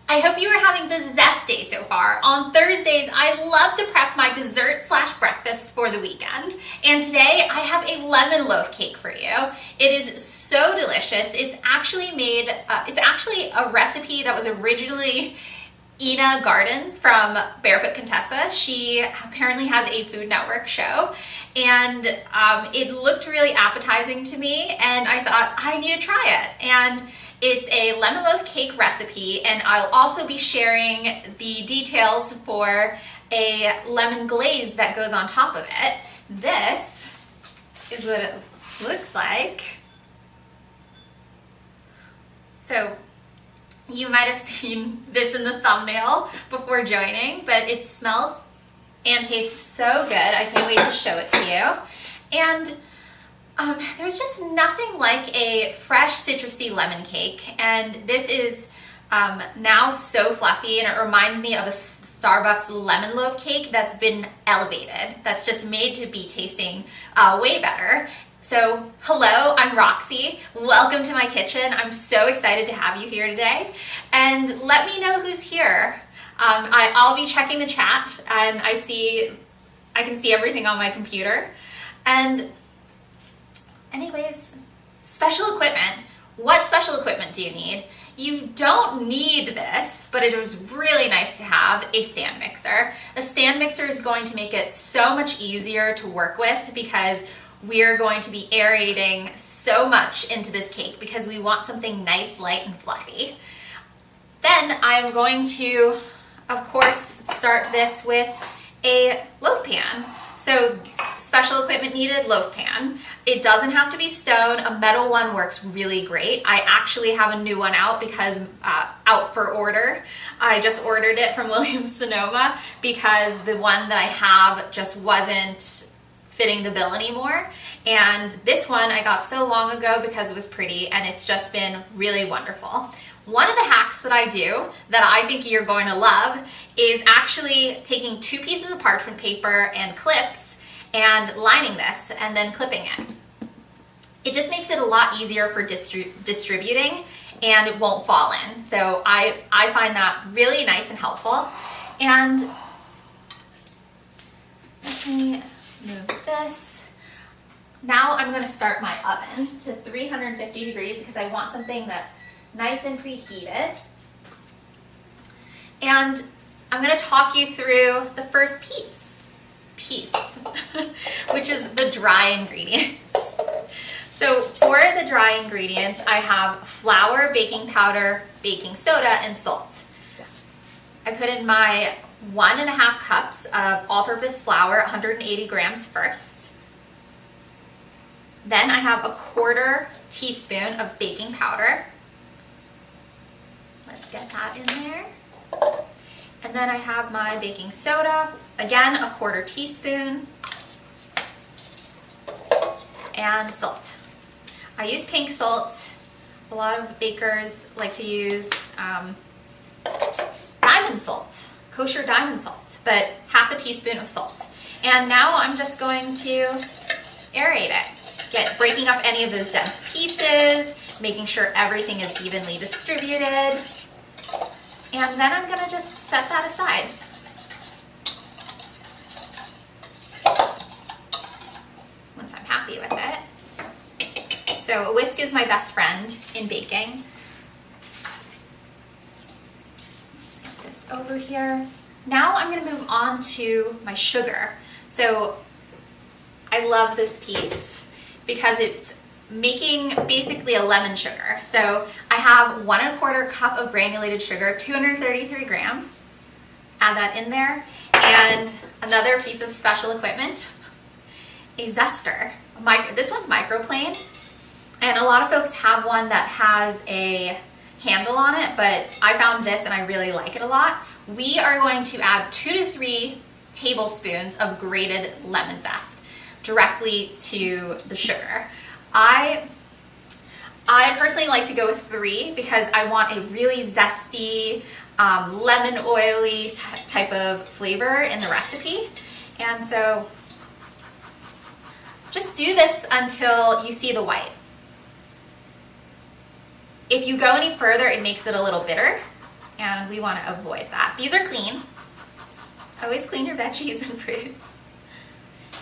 I hope you are having the zest day so far. On Thursdays, I love to prep my dessert / breakfast for the weekend. And today I have a lemon loaf cake for you. It is so delicious. It's actually a recipe that was originally Ina Garten from Barefoot Contessa. She apparently has a Food Network show, and it looked really appetizing to me, and I thought I need to try it. And it's a lemon loaf cake recipe, and I'll also be sharing the details for a lemon glaze that goes on top of it. This is what it looks like. So you might have seen this in the thumbnail before joining, but it smells and tastes so good. I can't wait to show it to you. And there's just nothing like a fresh citrusy lemon cake, and this is now so fluffy, and it reminds me of a Starbucks lemon loaf cake that's been elevated, that's just made to be tasting way better. So hello, I'm Roxy. Welcome to my kitchen. I'm so excited to have you here today, and let me know who's here. I'll be checking the chat, and I can see everything on my computer. And anyways, special equipment. What special equipment do you need? You don't need this, but it was really nice to have a stand mixer. A stand mixer is going to make it so much easier to work with because we're going to be aerating so much into this cake because we want something nice, light, and fluffy. Then I'm going to, of course, start this with a loaf pan. So special equipment needed, loaf pan. It doesn't have to be stone. A metal one works really great. I actually have a new one out because out for order. I just ordered it from Williams-Sonoma because the one that I have just wasn't fitting the bill anymore. And this one I got so long ago because it was pretty, and it's just been really wonderful. One of the hacks that I do that I think you're going to love is actually taking 2 pieces of parchment paper and clips and lining this and then clipping it. It just makes it a lot easier for distributing, and it won't fall in. So I find that really nice and helpful. And let me move this. Now I'm going to start my oven to 350 degrees because I want something that's nice and preheated. And I'm going to talk you through the first piece, which is the dry ingredients. So for the dry ingredients, I have flour, baking powder, baking soda, and salt. I put in my 1.5 cups of all-purpose flour, 180 grams first. Then I have a 1/4 teaspoon of baking powder. Let's get that in there. And then I have my baking soda, again a 1/4 teaspoon, and salt. I use pink salt. A lot of bakers like to use diamond salt, kosher diamond salt, but 1/2 teaspoon of salt. And now I'm just going to aerate it, breaking up any of those dense pieces, making sure everything is evenly distributed. And then I'm going to just set that aside. Once I'm happy with it. So a whisk is my best friend in baking. Let's get this over here. Now I'm going to move on to my sugar. So I love this piece because it's making basically a lemon sugar. So I have 1 1/4 cup of granulated sugar, 233 grams. Add that in there. And another piece of special equipment, a zester. This one's microplane. And a lot of folks have one that has a handle on it, but I found this and I really like it a lot. We are going to add 2 to 3 tablespoons of grated lemon zest directly to the sugar. I personally like to go with 3 because I want a really zesty, lemon oily type of flavor in the recipe. And so just do this until you see the white. If you go any further, it makes it a little bitter. and we want to avoid that. These are clean. Always clean your veggies and fruit.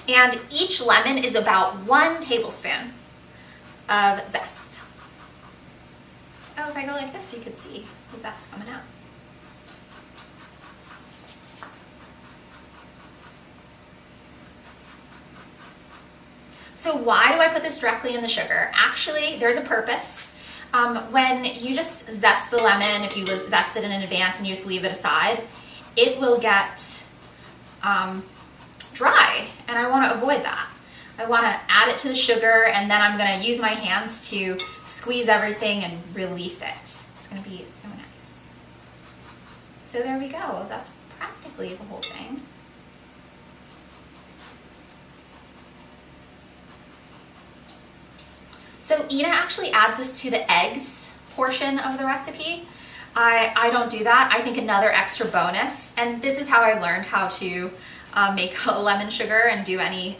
And each lemon is about 1 tablespoon of zest. Oh, if I go like this, you could see the zest coming out. So why do I put this directly in the sugar? Actually, there's a purpose. When you just zest the lemon, if you zest it in advance and you just leave it aside, it will get dry, and I want to avoid that. I want to add it to the sugar, and then I'm going to use my hands to squeeze everything and release it. It's going to be so nice. So there we go. That's practically the whole thing. So Ina actually adds this to the eggs portion of the recipe. I don't do that. I think another extra bonus, and this is how I learned how to make lemon sugar and do any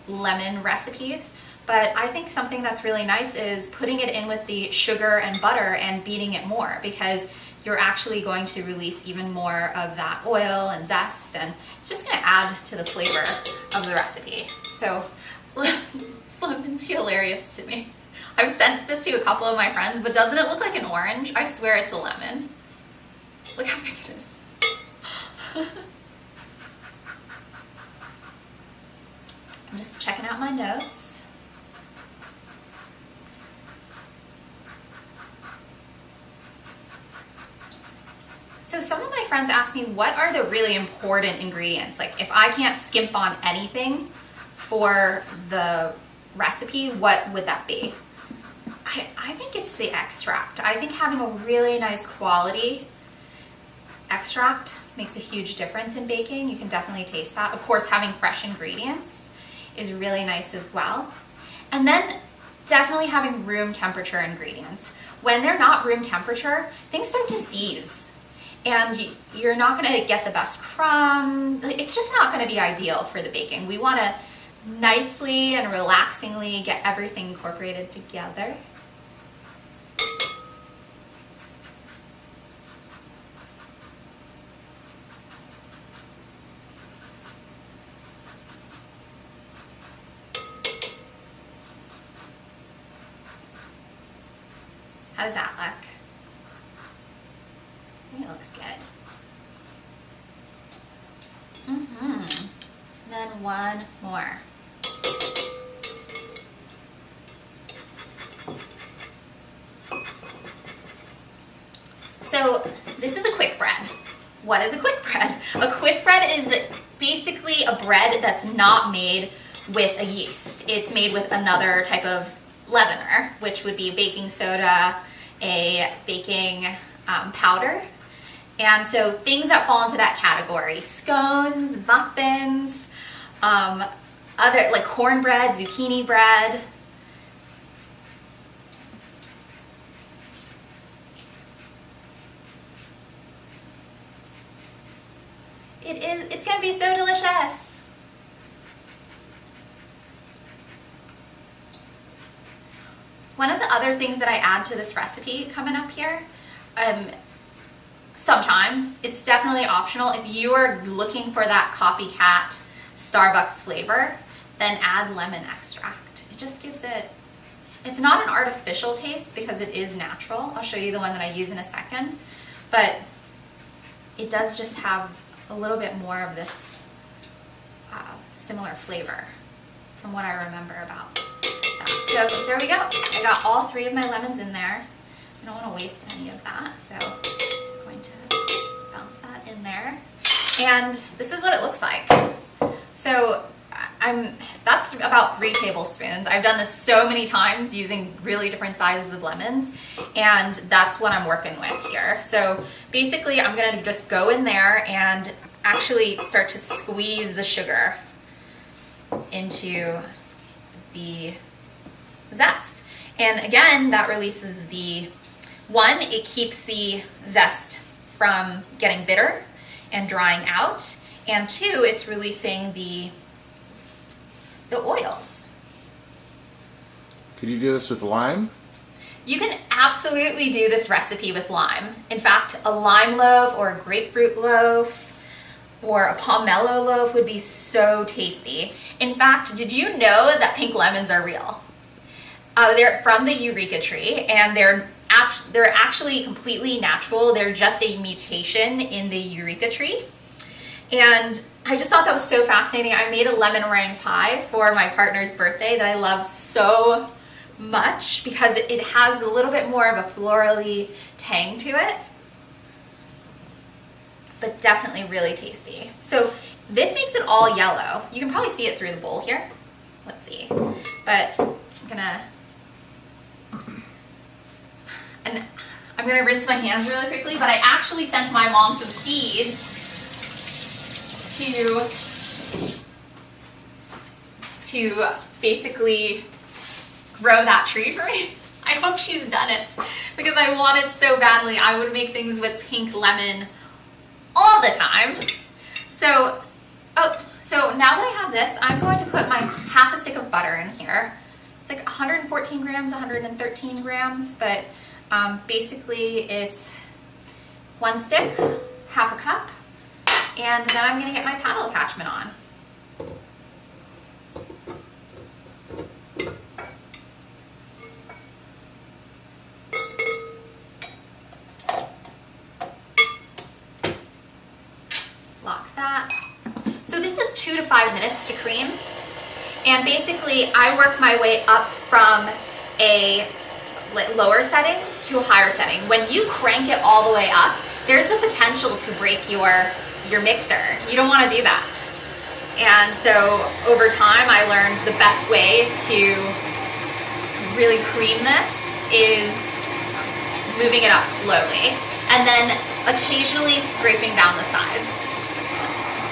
lemon recipes. But I think something that's really nice is putting it in with the sugar and butter and beating it more, because you're actually going to release even more of that oil and zest, and it's just going to add to the flavor of the recipe. So this lemon's hilarious to me. I've sent this to a couple of my friends, but doesn't it look like an orange? I swear it's a lemon. Look how big it is. I'm just checking out my notes. So some of my friends ask me, what are the really important ingredients? Like, if I can't skimp on anything for the recipe, what would that be? I think it's the extract. I think having a really nice quality extract makes a huge difference in baking. You can definitely taste that. Of course, having fresh ingredients is really nice as well. And then definitely having room temperature ingredients. When they're not room temperature, things start to seize, and you're not going to get the best crumb. It's just not going to be ideal for the baking. We want to nicely and relaxingly get everything incorporated together. How does that look? I think it looks good. Then one more. So this is a quick bread. What is a quick bread? A quick bread is basically a bread that's not made with a yeast. It's made with another type of leavener, which would be baking soda, a baking powder. And so things that fall into that category: scones, muffins, other like cornbread, zucchini bread. It's gonna be so delicious. One of the other things that I add to this recipe coming up here, sometimes, it's definitely optional. If you are looking for that copycat Starbucks flavor, then add lemon extract. It just gives it, it's not an artificial taste because it is natural. I'll show you the one that I use in a second, but it does just have a little bit more of this similar flavor from what I remember about that. So there we go. I got all 3 of my lemons in there. I don't want to waste any of that, so I'm going to bounce that in there. And this is what it looks like. So that's about 3 tablespoons. I've done this so many times using really different sizes of lemons, and that's what I'm working with here. So basically I'm gonna just go in there and actually start to squeeze the sugar into the zest. And again, that releases it keeps the zest from getting bitter and drying out, and 2, it's releasing the oils. Could you do this with lime? You can absolutely do this recipe with lime. In fact, a lime loaf or a grapefruit loaf or a pomelo loaf would be so tasty. In fact, did you know that pink lemons are real? They're from the Eureka tree, and they're actually completely natural. They're just a mutation in the Eureka tree. And I just thought that was so fascinating. I made a lemon meringue pie for my partner's birthday that I love so much because it has a little bit more of a florally tang to it, but definitely really tasty. So this makes it all yellow. You can probably see it through the bowl here. Let's see. But I'm gonna rinse my hands really quickly, but I actually sent my mom some seeds to basically grow that tree for me. I hope she's done it because I want it so badly. I would make things with pink lemon all the time. So now that I have this, I'm going to put my half a stick of butter in here. It's like 114 grams, 113 grams, but basically it's 1 stick, half a cup, and then I'm gonna get my paddle attachment on. Lock that. So this is 2 to 5 minutes to cream. And basically I work my way up from a lower setting to a higher setting. When you crank it all the way up, there's the potential to break your mixer. You don't want to do that. And so over time I learned the best way to really cream this is moving it up slowly and then occasionally scraping down the sides.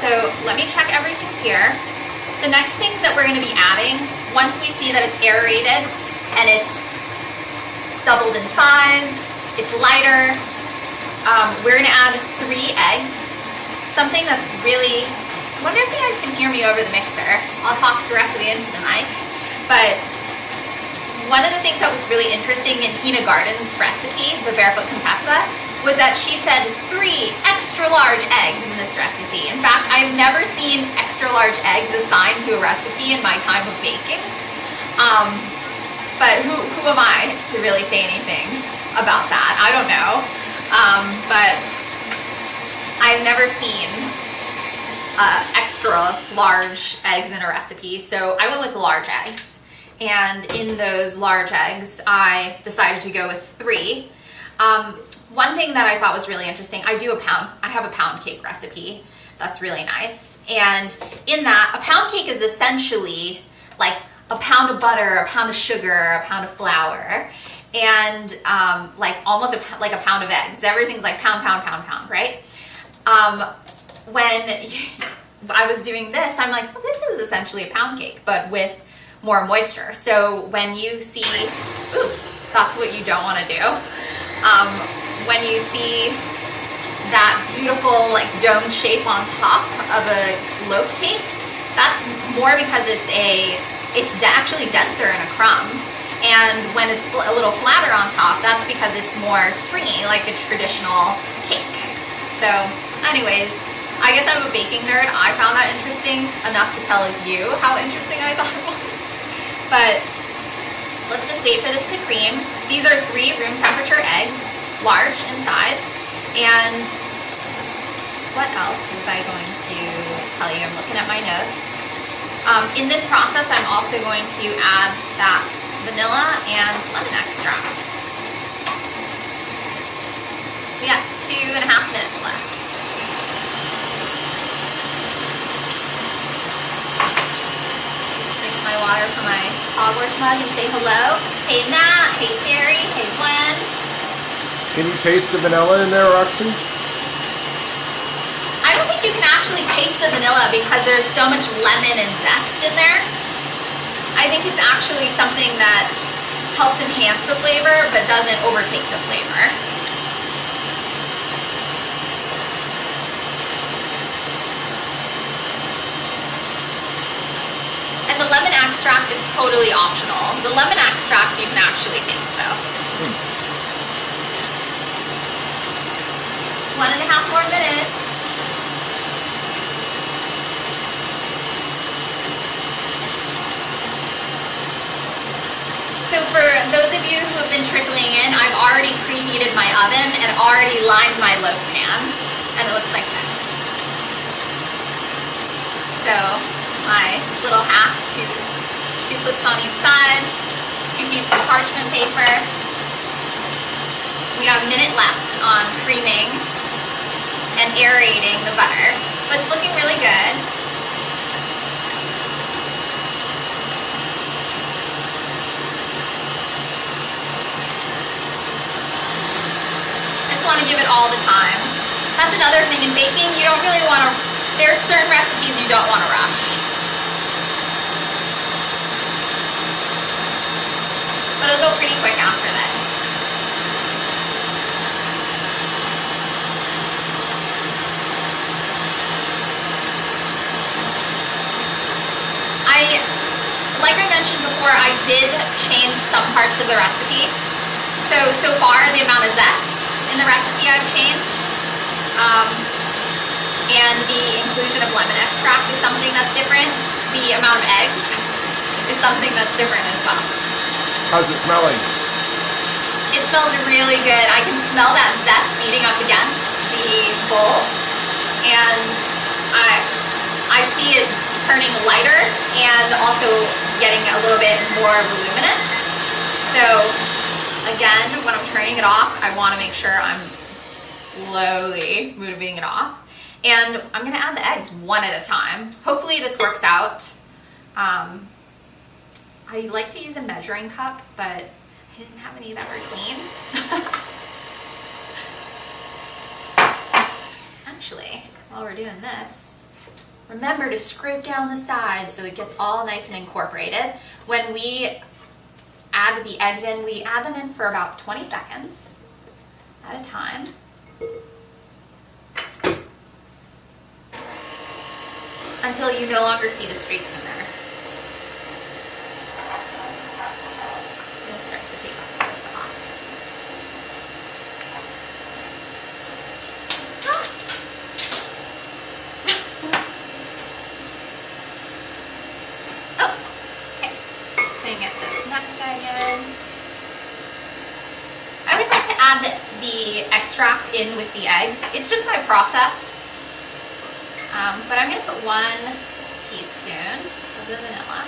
So let me check everything here. The next things that we're going to be adding, once we see that it's aerated and it's doubled in size, it's lighter, we're going to add 3 eggs. Something that's really, I wonder if you guys can hear me over the mixer. I'll talk directly into the mic. But one of the things that was really interesting in Ina Garten's recipe, the Barefoot Contessa, was that she said 3 extra large eggs in this recipe. In fact, I've never seen extra large eggs assigned to a recipe in my time of baking. But who am I to really say anything about that? I don't know. But I've never seen extra large eggs in a recipe, so I went with large eggs. And in those large eggs, I decided to go with 3. One thing that I thought was really interesting, I have a pound cake recipe that's really nice. And in that, a pound cake is essentially like a pound of butter, a pound of sugar, a pound of flour, and like almost like a pound of eggs. Everything's like pound, right? When I was doing this, I'm like, well, this is essentially a pound cake, but with more moisture. So when you see, ooh, that's what you don't want to do. When you see that beautiful like dome shape on top of a loaf cake, that's more because it's actually denser in a crumb. And when it's a little flatter on top, that's because it's more stringy, like a traditional cake. So anyways, I guess I'm a baking nerd. I found that interesting enough to tell you how interesting I thought it was. But let's just wait for this to cream. These are 3 room temperature eggs, large in size. And what else was I going to tell you? I'm looking at my notes. In this process, I'm also going to add that vanilla and lemon extract. We got 2.5 minutes left. Drink my water from my Hogwarts mug and say hello. Hey Nat, hey Terry, hey Glenn. Can you taste the vanilla in there, Roxy? I don't think you can actually taste the vanilla because there's so much lemon and zest in there. I think it's actually something that helps enhance the flavor but doesn't overtake the flavor. And the lemon extract is totally optional. The lemon extract you can actually taste though. preheated my oven and already lined my loaf pan, and it looks like this. So my little half, two clips on each side, 2 pieces of parchment paper. We got a minute left on creaming and aerating the butter, but it's looking really good. Want to give it all the time. That's another thing in baking. You don't really want to, there's certain recipes you don't want to rush. But it'll go pretty quick after this. Like I mentioned before, I did change some parts of the recipe. So far the amount of zest in the recipe I've changed, and the inclusion of lemon extract is something that's different. The amount of eggs is something that's different as well. How's it smelling? It smells really good. I can smell that zest beating up against the bowl, and I see it turning lighter and also getting a little bit more voluminous. So again, when I'm turning it off, I want to make sure I'm slowly moving it off. And I'm going to add the eggs one at a time. Hopefully this works out. I like to use a measuring cup, but I didn't have any that were clean. Actually, while we're doing this, remember to scrape down the sides so it gets all nice and incorporated. When we add the eggs in, we add them in for about 20 seconds at a time. Until you no longer see the streaks in there. I'm going to start to take this off. Oh, okay. So you get this next egg in. I always like to add the extract in with the eggs. It's just my process. But I'm going to put 1 teaspoon of the vanilla.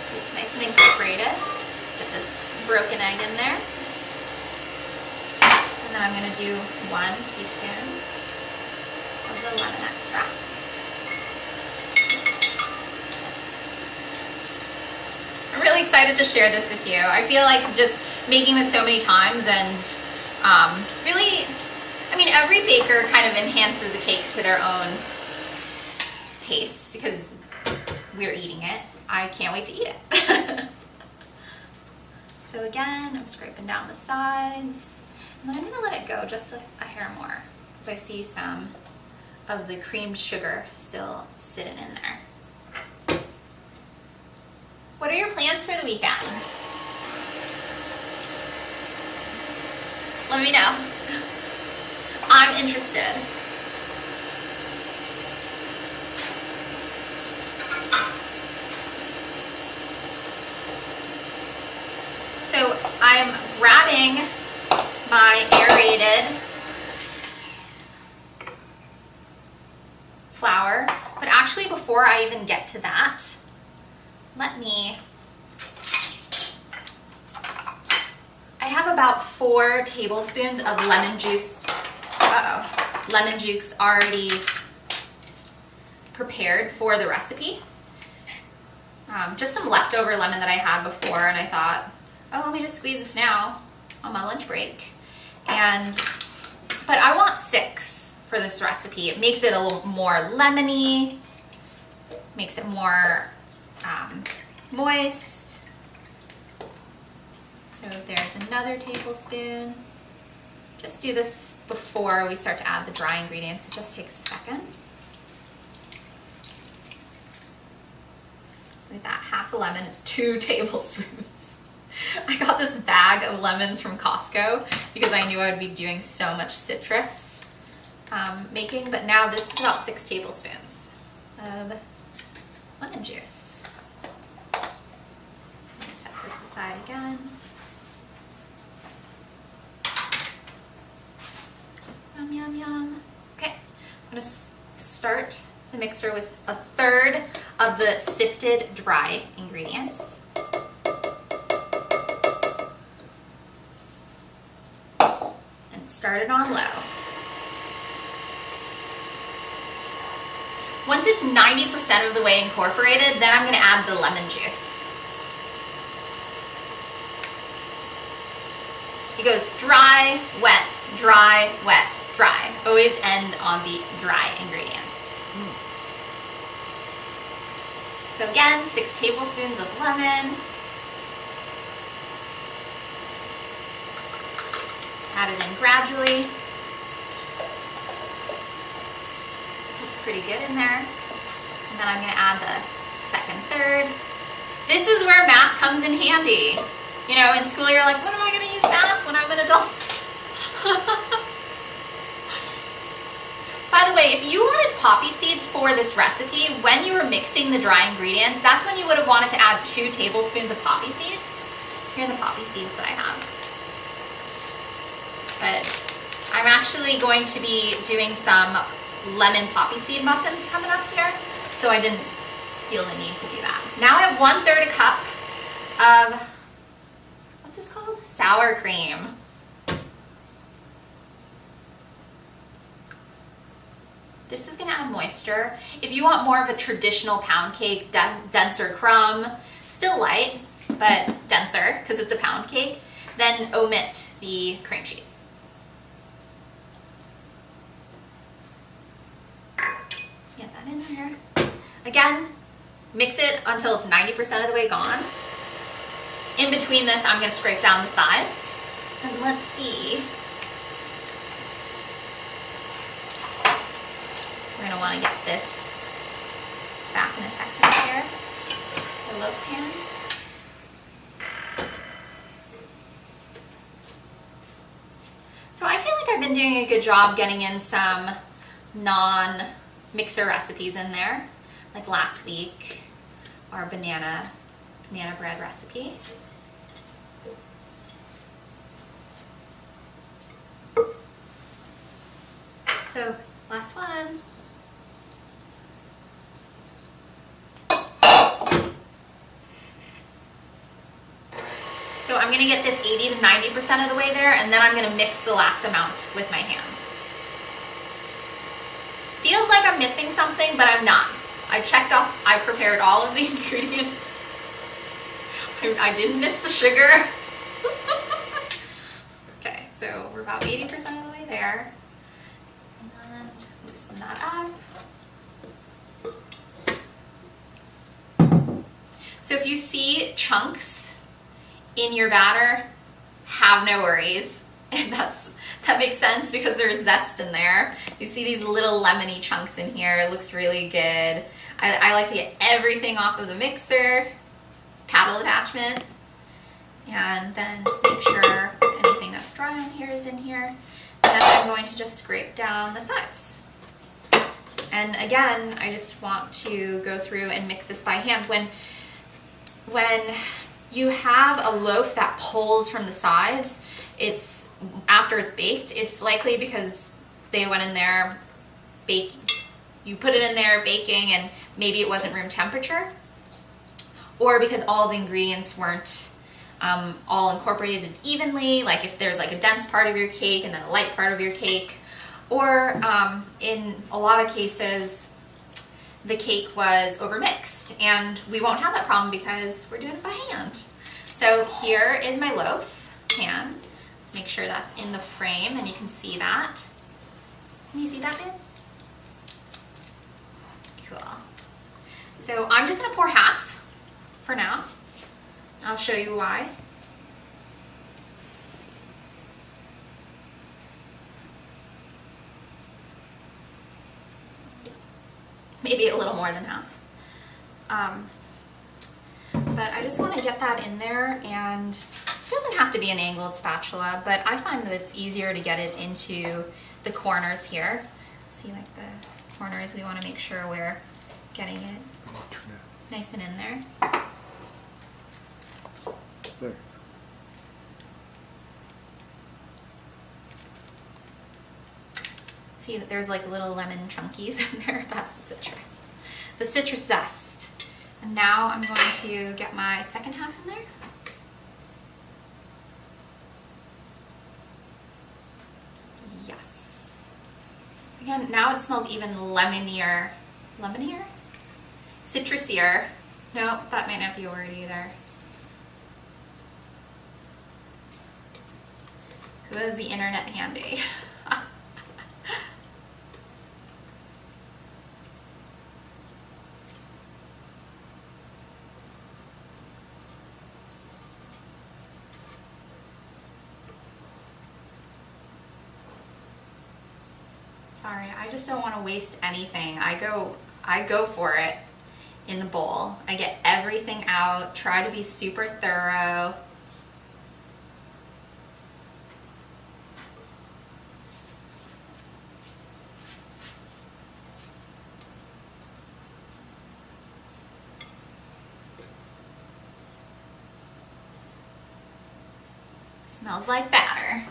So it's nice and incorporated. Get this broken egg in there. And then I'm going to do 1 teaspoon of the lemon extract. I'm really excited to share this with you. I feel like just making this so many times and really, I mean, every baker kind of enhances a cake to their own taste because we're eating it. I can't wait to eat it. So again, I'm scraping down the sides, and then I'm going to let it go just a hair more because I see some of the creamed sugar still sitting in there. What are your plans for the weekend? Let me know. I'm interested. So I'm grabbing my aerated flour, but actually before I even get to that, I have about 4 tablespoons of lemon juice. Lemon juice already prepared for the recipe. Just some leftover lemon that I had before, and I thought, oh, let me just squeeze this now on my lunch break. But I want 6 for this recipe. It makes it a little more lemony, makes it more moist. So there's another tablespoon. Just do this before we start to add the dry ingredients. It just takes a second. With that half a lemon, it's 2 tablespoons. I got this bag of lemons from Costco because I knew I would be doing so much citrus making, but now this is about 6 tablespoons of lemon juice. side again. Yum, yum, yum. Okay, I'm gonna start the mixer with a third of the sifted dry ingredients. And start it on low. Once it's 90% of the way incorporated, then I'm gonna add the lemon juice. It goes dry, wet, dry, wet, dry. Always end on the dry ingredients. So again, 6 tablespoons of lemon. Add it in gradually. It's pretty good in there. And then I'm gonna add the second third. This is where math comes in handy. You know, in school you're like, when am I going to use math when I'm an adult? By the way, if you wanted poppy seeds for this recipe, when you were mixing the dry ingredients, that's when you would have wanted to add 2 tablespoons of poppy seeds. Here are the poppy seeds that I have. But I'm actually going to be doing some lemon poppy seed muffins coming up here, so I didn't feel the need to do that. Now I have 1/3 cup of, what's this called? Sour cream. This is gonna add moisture. If you want more of a traditional pound cake, denser crumb, still light, but denser because it's a pound cake, then omit the cream cheese. Get that in there. Again, mix it until it's 90% of the way gone. In between this, I'm going to scrape down the sides. And let's see. We're going to want to get this back in a second here. The loaf pan. So I feel like I've been doing a good job getting in some non-mixer recipes in there. Like last week, our banana bread recipe. So, last one. So I'm gonna get this 80 to 90% of the way there, and then I'm gonna mix the last amount with my hands. Feels like I'm missing something, but I'm not. I checked off, I prepared all of the ingredients. I didn't miss the sugar. Okay, so we're about 80% of the way there. And loosen that up. So if you see chunks in your batter, have no worries. That makes sense because there's zest in there. You see these little lemony chunks in here. It looks really good. I like to get everything off of the mixer, paddle attachment, and then just make sure anything that's dry on here is in here. And then I'm going to just scrape down the sides. And again, I just want to go through and mix this by hand. When you have a loaf that pulls from the sides, it's after it's baked, it's likely because they went in there baking. You put it in there baking and maybe it wasn't room temperature, or because all the ingredients weren't all incorporated evenly, like if there's like a dense part of your cake and then a light part of your cake, or in a lot of cases the cake was overmixed, and we won't have that problem because we're doing it by hand. So here is my loaf pan. Let's make sure that's in the frame and you can see that. Can you see that, babe? Cool. So I'm just gonna pour half for now. I'll show you why. Maybe a little more than half. But I just want to get that in there, and it doesn't have to be an angled spatula, but I find that it's easier to get it into the corners here. See, like the corners, we want to make sure we're getting it nice and in there. there. See that there's like little lemon chunkies in there? That's the citrus. The citrus zest. And now I'm going to get my second half in there. Yes. Again, now it smells even lemonier. Lemonier? Citrusier. No, that might not be a word either. Who has the internet handy? Sorry, I just don't want to waste anything. I go for it in the bowl. I get everything out, try to be super thorough. Smells like batter.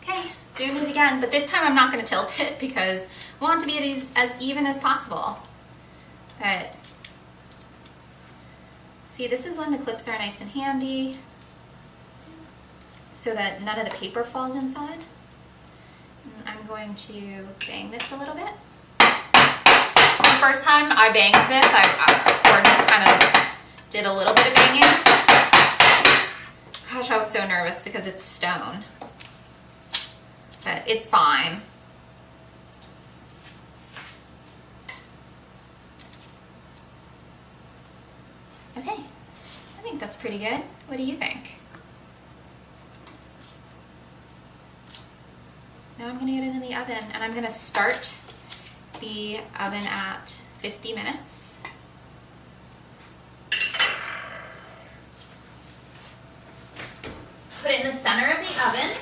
Okay, doing it again, but this time I'm not going to tilt it because I want it to be as even as possible. But see, this is when the clips are nice and handy so that none of the paper falls inside. And I'm going to bang this a little bit. The first time I banged this, or just kind of did a little bit of banging. Gosh, I was so nervous because it's stone. But it's fine. Okay, I think that's pretty good. What do you think? Now I'm gonna get it in the oven, and I'm gonna start the oven at 50 minutes. Put it in the center of the oven.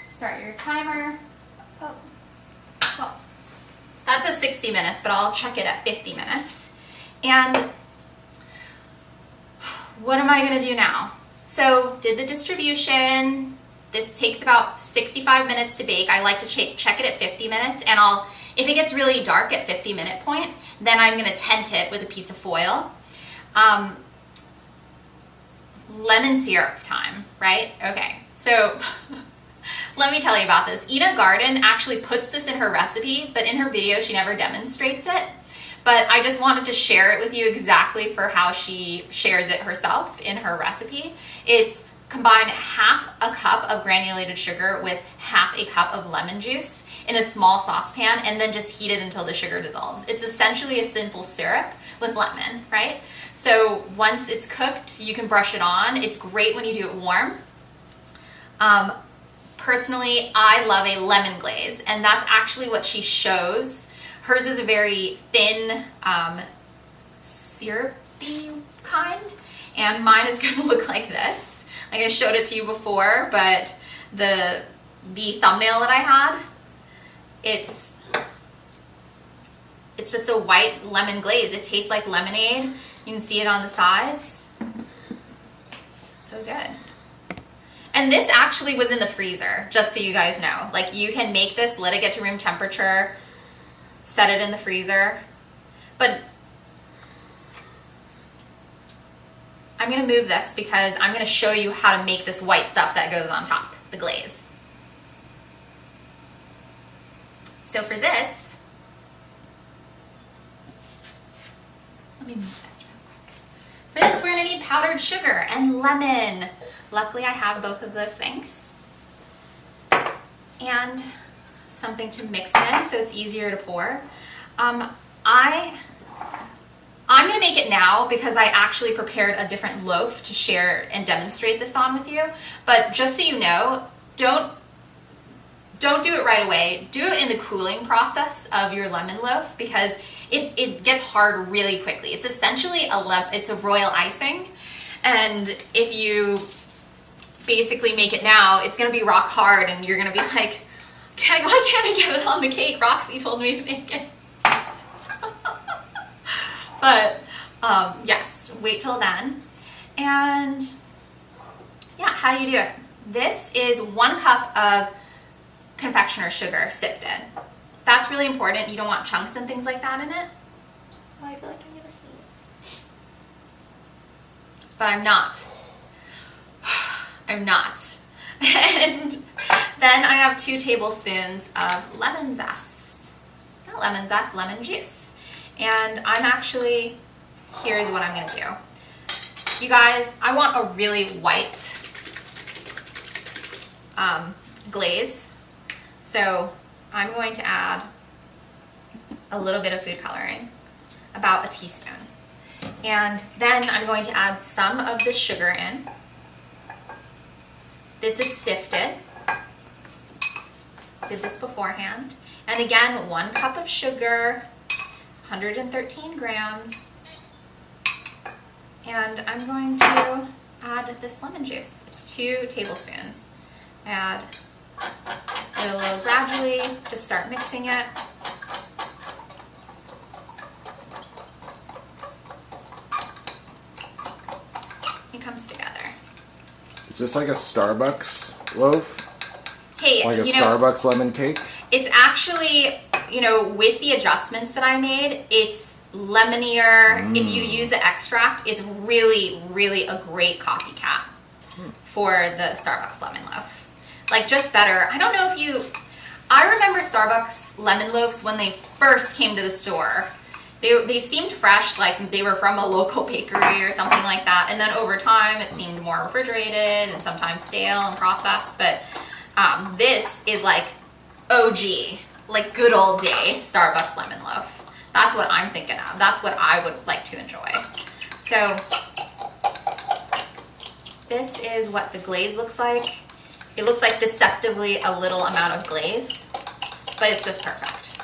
Start your timer. Oh, well, that says 60 minutes, but I'll check it at 50 minutes. And what am I gonna do now? So, did the distribution. This takes about 65 minutes to bake. I like to check it at 50 minutes, and if it gets really dark at 50-minute point, then I'm gonna tent it with a piece of foil. Lemon syrup time, right? Okay, so let me tell you about this. Ina Garten actually puts this in her recipe, but in her video she never demonstrates it. But I just wanted to share it with you exactly for how she shares it herself in her recipe. It's combine half a cup of granulated sugar with half a cup of lemon juice in a small saucepan, and then just heat it until the sugar dissolves. It's essentially a simple syrup with lemon, right? So once it's cooked, you can brush it on. It's great when you do it warm. Personally, I love a lemon glaze, and that's actually what she shows. Hers is a very thin, syrupy kind, and mine is gonna look like this. Like I showed it to you before, but the thumbnail that I had, it's just a white lemon glaze. It tastes like lemonade. You can see it on the sides. So good. And this actually was in the freezer, just so you guys know. Like, you can make this, let it get to room temperature, set it in the freezer. But I'm gonna move this because I'm gonna show you how to make this white stuff that goes on top, the glaze. So for this, let me move this real quick. For this, we're gonna need powdered sugar and lemon. Luckily, I have both of those things. And something to mix it in so it's easier to pour. I'm gonna make it now because I actually prepared a different loaf to share and demonstrate this on with you. But just so you know, don't do it right away. Do it in the cooling process of your lemon loaf because it gets hard really quickly. It's essentially it's a royal icing, and if you basically make it now, it's gonna be rock hard, and you're gonna be like, why can't I get it on the cake? Roxy told me to make it. But yes, wait till then. And yeah, how do you do it? This is 1 cup of confectioner sugar sifted. That's really important. You don't want chunks and things like that in it. Oh, I feel like I'm gonna sneeze. But I'm not. I'm not. And then I have 2 tablespoons of lemon zest. Not lemon zest, lemon juice. And I'm actually, here's what I'm gonna do. You guys, I want a really white glaze. So I'm going to add a little bit of food coloring, about a teaspoon. And then I'm going to add some of the sugar in. This is sifted. Did this beforehand. And again, 1 cup of sugar, 113 grams. And I'm going to add this lemon juice. It's 2 tablespoons. Add it a little gradually, just start mixing it. It comes together. Is this like a Starbucks loaf? Hey, like a Starbucks lemon cake? It's actually, with the adjustments that I made, it's lemonier. If you use the extract, it's really, really a great copycat for the Starbucks lemon loaf. Like, just better. I don't know if I remember Starbucks lemon loaves when they first came to the store. They seemed fresh, like they were from a local bakery or something like that. And then over time, it seemed more refrigerated and sometimes stale and processed. But this is like OG, like good old day Starbucks lemon loaf. That's what I'm thinking of. That's what I would like to enjoy. So this is what the glaze looks like. It looks like deceptively a little amount of glaze, but it's just perfect.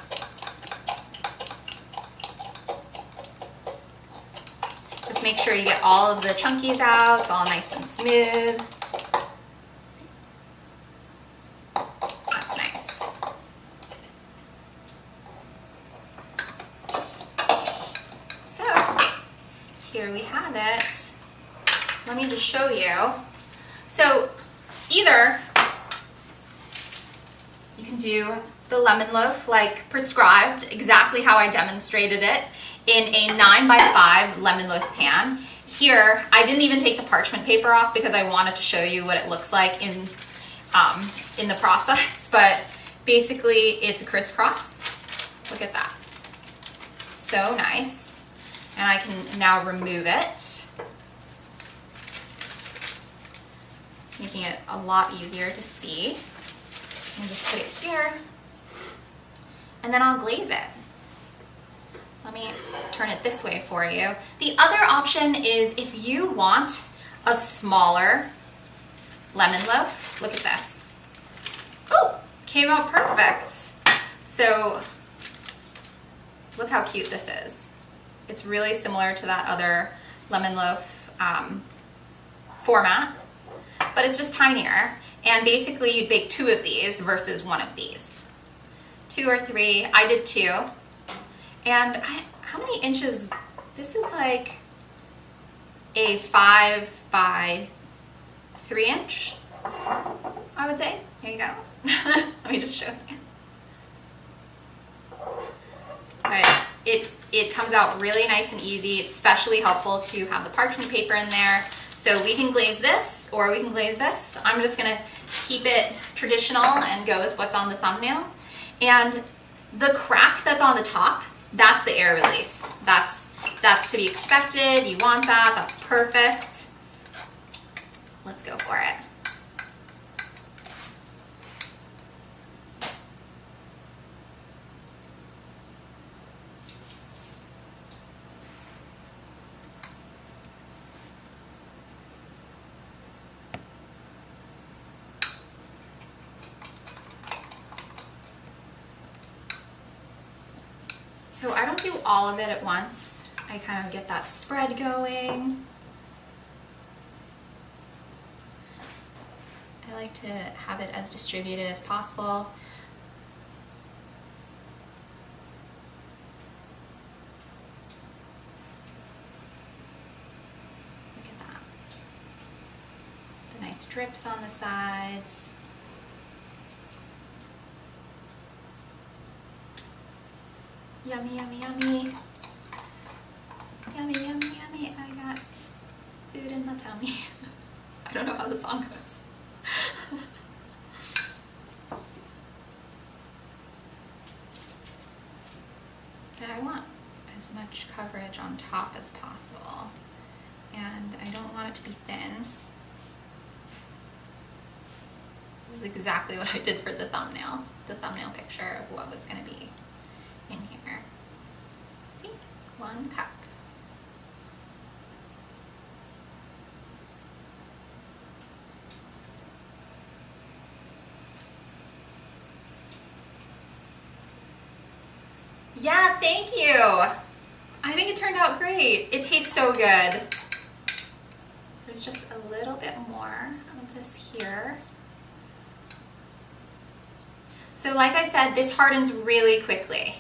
Just make sure you get all of the chunkies out. It's all nice and smooth. See? That's nice. So, here we have it. Let me just show you. So, either you can do the lemon loaf like prescribed, exactly how I demonstrated it, in a 9x5 lemon loaf pan. Here, I didn't even take the parchment paper off because I wanted to show you what it looks like in the process, but basically it's a crisscross. Look at that. So nice. And I can now remove it, making it a lot easier to see. And just put it here, and then I'll glaze it. Let me turn it this way for you. The other option is if you want a smaller lemon loaf. Look at this. Oh, came out perfect. So look how cute this is. It's really similar to that other lemon loaf format, but it's just tinier. And basically you'd bake 2 of these versus 1 of these. 2 or 3, I did 2. And how many inches? This is like a 5 by 3 inch, I would say. Here you go. Let me just show you. But it comes out really nice and easy. It's especially helpful to have the parchment paper in there. So we can glaze this or we can glaze this. I'm just gonna keep it traditional and go with what's on the thumbnail. And the crack that's on the top, that's the air release. That's to be expected. You want that. That's perfect. Let's go for it. So I don't do all of it at once. I kind of get that spread going. I like to have it as distributed as possible. nice drips on the sides. Yummy, yummy, yummy. Yummy, yummy, yummy. I got food in my tummy. I don't know how the song goes. But I want as much coverage on top as possible. And I don't want it to be thin. This is exactly what I did for the thumbnail picture of what was going to be in here. See? 1 cup. Yeah, thank you. I think it turned out great. It tastes so good. There's just a little bit more of this here. So like I said, this hardens really quickly.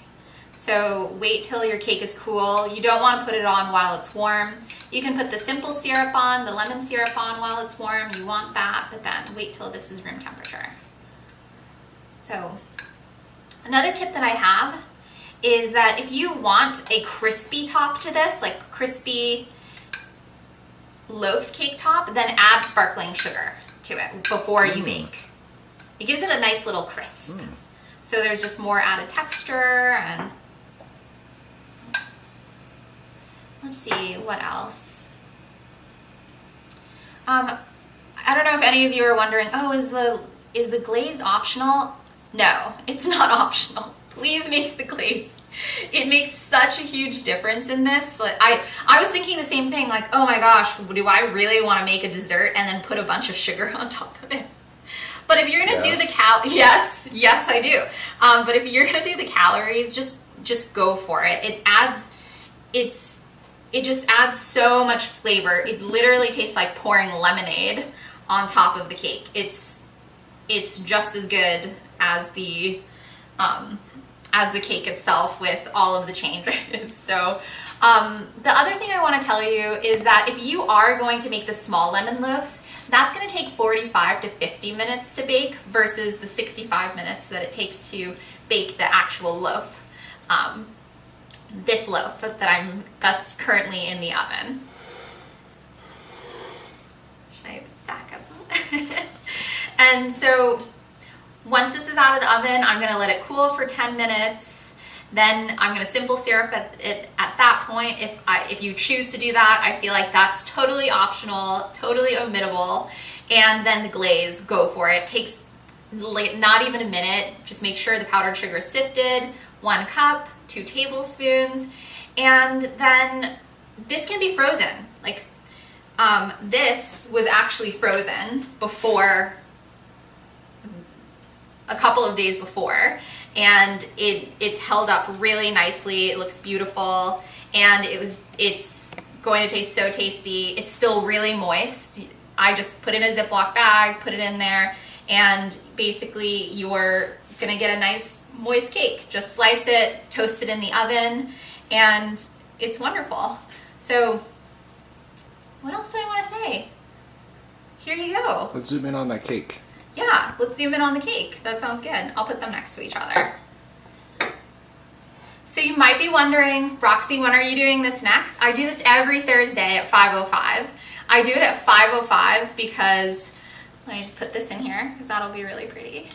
So wait till your cake is cool. You don't want to put it on while it's warm. You can put the simple syrup on, the lemon syrup on while it's warm. You want that, but then wait till this is room temperature. So another tip that I have is that if you want a crispy top to this, like crispy loaf cake top, then add sparkling sugar to it before you bake. It gives it a nice little crisp. So there's just more added texture, and let's see, what else? I don't know if any of you are wondering, oh, is the glaze optional? No, it's not optional. Please make the glaze. It makes such a huge difference in this. Like I was thinking the same thing, like, oh my gosh, do I really want to make a dessert and then put a bunch of sugar on top of it? But if you're gonna do the yes I do. But if you're gonna do the calories, just go for it. It just adds so much flavor. It literally tastes like pouring lemonade on top of the cake. It's just as good as the cake itself with all of the changes. So the other thing I want to tell you is that if you are going to make the small lemon loaves, that's going to take 45 to 50 minutes to bake versus the 65 minutes that it takes to bake the actual loaf. This loaf that's currently in the oven. Should I back up? And so once this is out of the oven, I'm going to let it cool for 10 minutes. Then I'm going to simple syrup it at that point. If you choose to do that, I feel like that's totally optional, totally omittable. And then the glaze, go for it. Takes not even a minute. Just make sure the powdered sugar is sifted. 1 cup, 2 tablespoons. And then this can be frozen. Like this was actually frozen before, a couple of days before, and it's held up really nicely. It looks beautiful, and it's going to taste so tasty. It's still really moist. I just put it in a Ziploc bag, put it in there, and basically you're gonna get a nice moist cake. Just slice it, toast it in the oven, and it's wonderful. So what else do I want to say? Here you go. Let's zoom in on that cake. Yeah, let's zoom in on the cake. That sounds good. I'll put them next to each other. So you might be wondering, Roxy, when are you doing this next? I do this every Thursday at 5:05. I do it at 5:05 because, let me just put this in here because that'll be really pretty.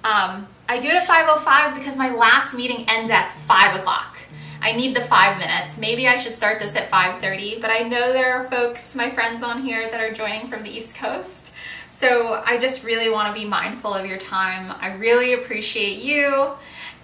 I do it at 5:05 because my last meeting ends at 5 o'clock. I need the 5 minutes. Maybe I should start this at 5:30, but I know there are folks, my friends on here, that are joining from the East Coast. So I just really want to be mindful of your time. I really appreciate you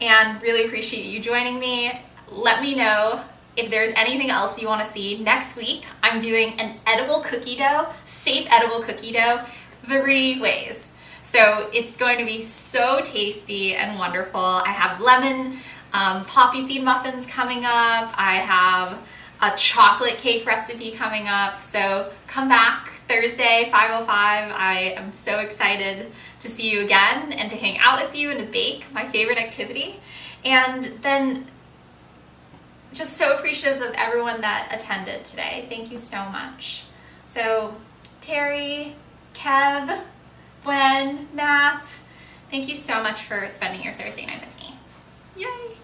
and really appreciate you joining me. Let me know if there's anything else you want to see. Next week, I'm doing an edible cookie dough, safe edible cookie dough, 3 ways. So it's going to be so tasty and wonderful. I have lemon poppy seed muffins coming up. I have a chocolate cake recipe coming up. So come back Thursday, 5:05. I am so excited to see you again and to hang out with you and to bake, my favorite activity. And then just so appreciative of everyone that attended today. Thank you so much. So Terry, Kev, Gwen, Matt, thank you so much for spending your Thursday night with me. Yay!